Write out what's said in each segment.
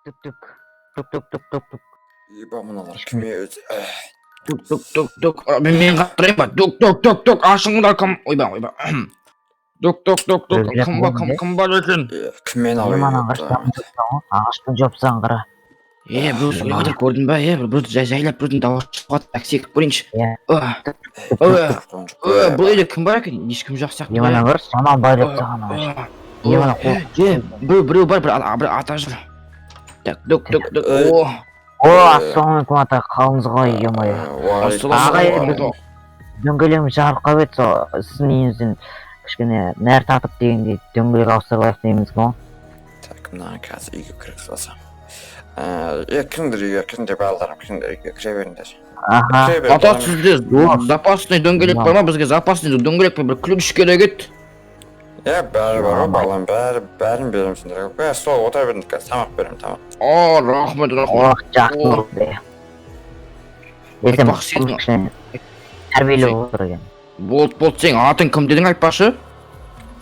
Түк түк түк түк түк түк түк. Еба мыналар кіме өзі. Тук. Мен қаттырайын ба? Тук. Ашыңдар кім? Ойба. Тук. Кім бар екен? Кіммен Еман ауы ағашпен жопсаң қара. Біреусі ойладыр көрдің ба? Біреуді жайлап біреудің дауысы шығады. Секіп көрейінші. Бұл үйде кім бар екен? Ешкім жоқ сияқты. Еман ағаш жаман байлап саған ағаш. Еман Біреу бар, бір ата жүр. Тук. Ассалаумағалейкум ата, қалыңыз қалай емай. Дөңгелегіміз жарыққа бет, сіздің үйіңізден кішкене нәр татып дегендей дөңгелек ауыстырылайық дейміз ғой. Так, мына қазір үйге кіріп салсам. Кімдер үйге, кімдер балаларым, кімдер үйге кіре беріңдер. Ата сізде запасный дөңгелек бар ма? Бізге запасный дөңгелек бір ключ керек еді. Бәрі бар ғой балам, бәрін беремін сендерге. Сол отыра беріңдер қазір, тамақ беремін, тамақ. Рахмет. Жақсы болды. Ертең кішкене тәрбиелі отыр екен. Болды, сен атың кім дедің айтпашы?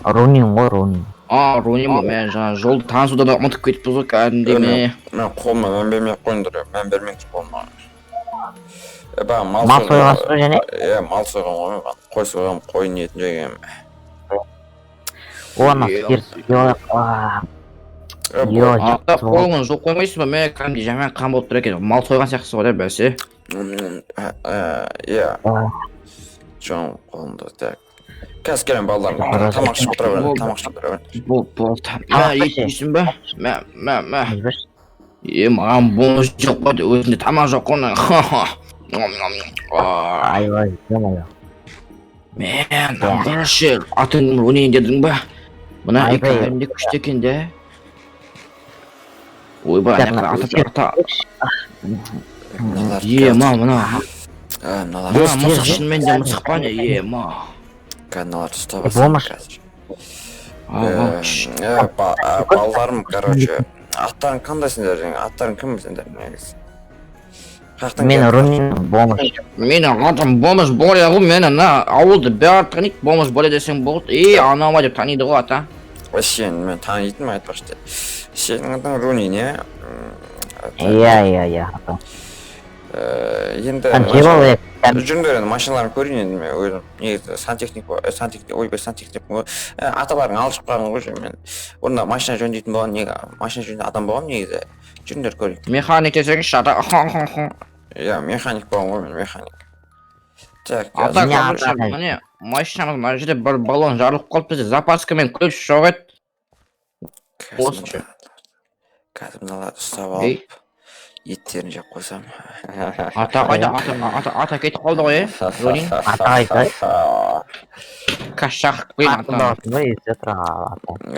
Рунин ғой, Рунин. Рунин ба, мен жаңа жолды танысудан ұмытып кетіппіз ғой кәдімде ме. Мен қолыма мән бермей-ақ қойыңдар, мән бермеңіз қолыма. Мал сойғансыз ба және? Мал сойған ғой, қой сойған, қой ниетін жегенмін. Оны теріс Ата қолыңыз жоқ қоймайсыз ба, мен кәдімде жаман қан болып тұр екен, мал сойған сияқтысыз ғой бәсе. Жоң қолымда, так. Қазір келем балаларым, тамақ ішіп отыра беремін, тамақ ішіп отыра беремін. Болды. Естейсің ба? Мә. Маған болмыс жоқ қой, өзінде тамақ жоқ қой. Айвай, жамайы. Мен, қарашы, атың Рунин дедің ба? Мына кәдімде күшті екен де. Ойба, ата. Мына. Мысық шынымен де мысық па не? Каналар ұстап асам қазір. Балаларым, короче, аттарың қандай сендер? Аттарың кім сендер? Мен Рунин болмыш. Менің атым болмыш боле ғой, мен ауылды бәрі таниды, болмыш боле десең болды. Анама деп таниды ғой ата. Сен, мен танитын айтпақшы. Сенің атың Рунин, Иә. Енді жүріңдер енді машиналарын көрейін енді мен өзім негізі сантехник ғой. Аталарың алып шыққан ғой мен. Орында машина жөндейтін болған, машина жөндейтін адам болған негізі. Жүріңдер көрейін. Механик десеңізші ата. Механик болған ғой мен, механик. Так, ата қазір міне машинамыз мына жерде бір баллон жарылып қалып бізде запаскамен ключ жоқ еді. Қазір мыналарды ұстап алып еттерін жеп қойсам. Ата қайда? Ата кетіп қалды ғой, Рунин? Ата қайда? Кашақ қойын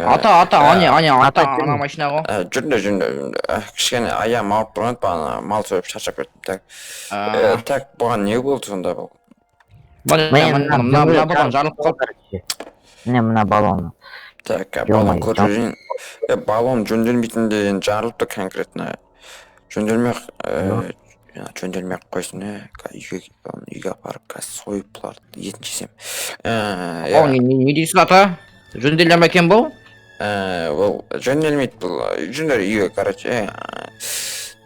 ата. Ата, ана машина ғой. Жүріңдер. Кішкене аяғым ауырып тұрған еді, мал сойып шаршап кеттім. Так, бұған не болды сонда бұл? Мына баллон жарылып қалды. Мына баллон. Так, баллон көрейін. Баллон жөнделмейтінде жарылыпты конкретно. Жөнделмей-ақ қойсын, үйге апарып қазір сойып бұларды етін жесем. Не дейсің ата? Жөнделе ме екен бұл? Бұл жөнделмейді бұл. Жүріңдер үйге, короче.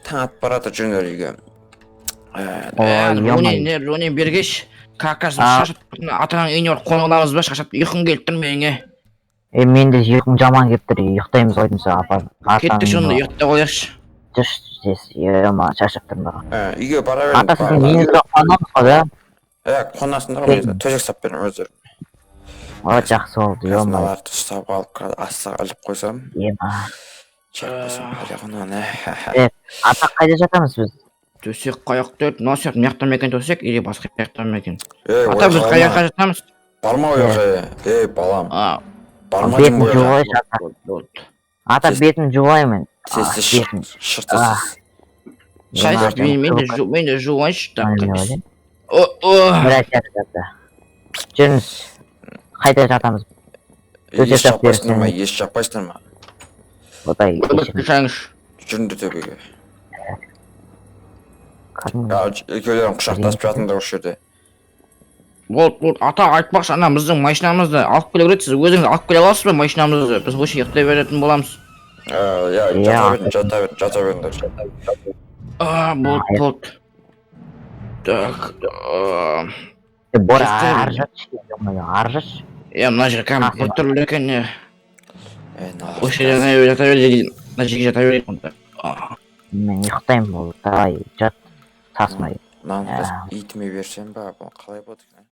Таң атып барады жүріңдер үйге. Рунин бергеш. Какасын шашып, атаның үйіне барып қонғыламыз ба, шашып, ұйқың келіп тұр меніңе. Мен де ұйқым жаман келіп тұр, ұйықтаймыз ғой деймін апа. Кеттік сонда ұйықта қояқшы. Шашып тұрмын баған. Үйге бара беріңдер. Ата сіздің үйіңізге қонамыз ғой да? Қонасыңдар ғой, төсек сап берім өздерім. Жақсы болды, Қазыналарды ұстап алып, астыға іліп қойсам. Жеп қойсам, әлі қонаны. Ата қайда жатамыз біз? Төсек қаяқта еді, мына сияқты мияқтан мекен төсек, или басқа мияқтан мекен. Ата біз қаяққа жатамыз? Барма ой жаққа, балам. Барма Бетін жуғай шақта. Ата бетін жуғаймын. Шыртасыз. Мен де жуғайшы. Жүріңіз, қайда жатамыз? Еш жаппайсыңдар ма, еш жаппайсыңдар ма? Отай ешін. Жүріңдер төбеге. Екеулерін құшақтасып жатыңдар осы жерде. Болды, ата айтпақшы, біздің машинамызды алып келе береді, сіз өзіңіз алып келе аласыз ба машинамызды? Біз осы ұйықтай беретін боламыз. Ya Ya. jata verin. Вот. Так. Bora Представь. аржач, аржач. Я мына жер компьютер экен. O'sha Nafas. yotaverdik. Mына жерге yotaverdik unda. Мен ұйықтаймын ол. Давай, жат. Тасмай. Намаз итме берсем ба, bu қалай болады екен?